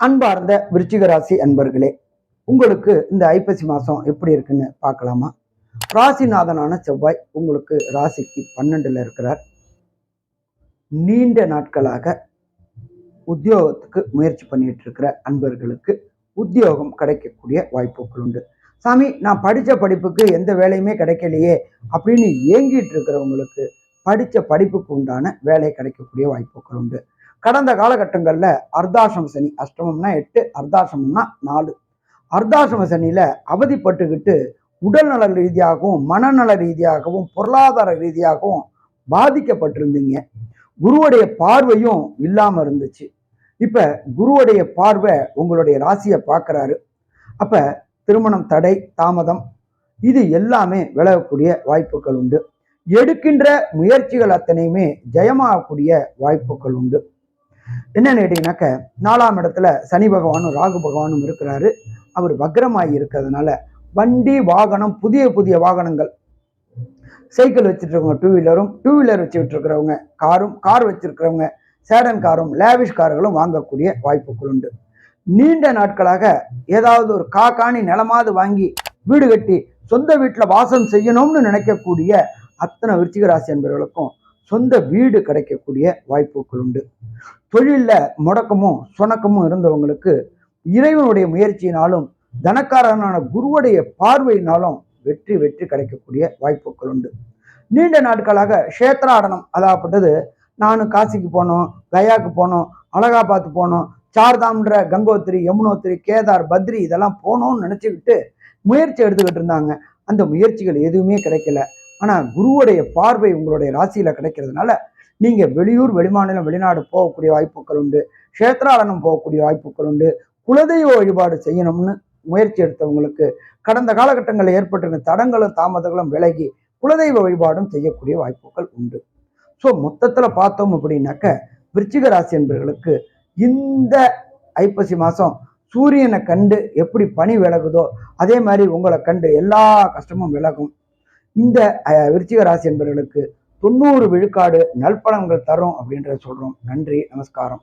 அன்பார்ந்த விருச்சிக ராசி அன்பர்களே, உங்களுக்கு இந்த ஐப்பசி மாதம் எப்படி இருக்குன்னு பார்க்கலாமா? ராசிநாதனான செவ்வாய் உங்களுக்கு ராசிக்கு 12ல் இருக்கிறார். நீண்ட நாட்களாக உத்தியோகத்துக்கு முயற்சி பண்ணிட்டு இருக்கிற அன்பர்களுக்கு உத்தியோகம் கிடைக்கக்கூடிய வாய்ப்புகள் உண்டு. சாமி, நான் படித்த படிப்புக்கு எந்த வேலையுமே கிடைக்கலையே அப்படின்னு ஏங்கிட்டு இருக்கிறவங்களுக்கு படித்த படிப்புக்கு உண்டான வேலை கிடைக்கக்கூடிய வாய்ப்புகள் உண்டு. கடந்த காலகட்டங்களில் அர்த்தாசிரம சனி, அஷ்டமம்னா 8, அர்த்தாசிரமம்னா 4, அர்த்தாசிரம சனியில் அவதிப்பட்டுக்கிட்டு உடல்நல ரீதியாகவும் மனநல ரீதியாகவும் பொருளாதார ரீதியாகவும் பாதிக்கப்பட்டிருந்தீங்க. குருவுடைய பார்வையும் இல்லாமல் இருந்துச்சு. இப்போ குருவுடைய பார்வை உங்களுடைய ராசியை பார்க்குறாரு. அப்போ திருமணம் தடை தாமதம் இது எல்லாமே விலகக்கூடிய வாய்ப்புகள் உண்டு. எடுக்கின்ற முயற்சிகள் அத்தனையுமே ஜெயமாகக்கூடிய வாய்ப்புகள் உண்டு. என்னன்னு கேட்டீங்கன்னாக்க 4ஆம் இடத்துல சனி பகவானும் ராகு பகவானும் இருக்கிறாரு. அவர் வக்ரமாகி இருக்கிறதுனால வண்டி வாகனம் புதிய புதிய வாகனங்கள், சைக்கிள் வச்சுட்டு இருக்கவங்க டூ வீலர் வச்சுட்டு இருக்கிறவங்க காரும், கார் வச்சிருக்கிறவங்க சேடன் காரும் லேவிஷ் கார்களும் வாங்கக்கூடிய வாய்ப்புகள் உண்டு. நீண்ட நாட்களாக ஏதாவது ஒரு காணி நிலமாவது வாங்கி வீடு கட்டி சொந்த வீட்டில் வாசம் செய்யணும்னு நினைக்கக்கூடிய அத்தனை விருச்சிக ராசி என்பவர்களுக்கும் சொந்த வீடு கிடைக்கக்கூடிய வாய்ப்புகள் உண்டு. தொழிலில் முடக்கமும் சுணக்கமும் இருந்தவங்களுக்கு இறைவனுடைய முயற்சியினாலும் தனக்காரனான குருவுடைய பார்வையினாலும் வெற்றி கிடைக்கக்கூடிய வாய்ப்புகள் உண்டு. நீண்ட நாட்களாக கஷேத்ராடனம், அதாகப்பட்டது நானும் காசிக்கு போனோம், கயாவுக்கு போனோம், அலகாபாத் போனோம், சார்தாம்ன்ற கங்கோத்திரி, யமுனோத்திரி, கேதார், பத்ரி இதெல்லாம் போகணும்னு நினச்சிக்கிட்டு முயற்சி எடுத்துக்கிட்டு இருந்தாங்க. அந்த முயற்சிகள் எதுவுமே கிடைக்கல. ஆனால் குருவுடைய பார்வை உங்களுடைய ராசியில் கிடைக்கிறதுனால நீங்கள் வெளியூர், வெளிமாநிலம், வெளிநாடு போகக்கூடிய வாய்ப்புகள் உண்டு. கஷேத்ராடனம் போகக்கூடிய வாய்ப்புகள் உண்டு. குலதெய்வ வழிபாடு செய்யணும்னு முயற்சி எடுத்தவங்களுக்கு கடந்த காலகட்டங்களில் ஏற்பட்டிருந்த தடங்களும் தாமதங்களும் விலகி குலதெய்வ வழிபாடும் செய்யக்கூடிய வாய்ப்புகள் உண்டு. ஸோ மொத்தத்தில் பார்த்தோம் அப்படின்னாக்க விருச்சிக ராசி என்பவர்களுக்கு இந்த ஐப்பசி மாதம் சூரியனை கண்டு எப்படி பனி விலகுதோ அதே மாதிரி உங்களை கண்டு எல்லா கஷ்டமும் விலகும். இந்த விருச்சிக ராசி என்பவர்களுக்கு 90 விழுக்காடு நல்பலன்கள் தரும் அப்படின்றத சொல்றோம். நன்றி, நமஸ்காரம்.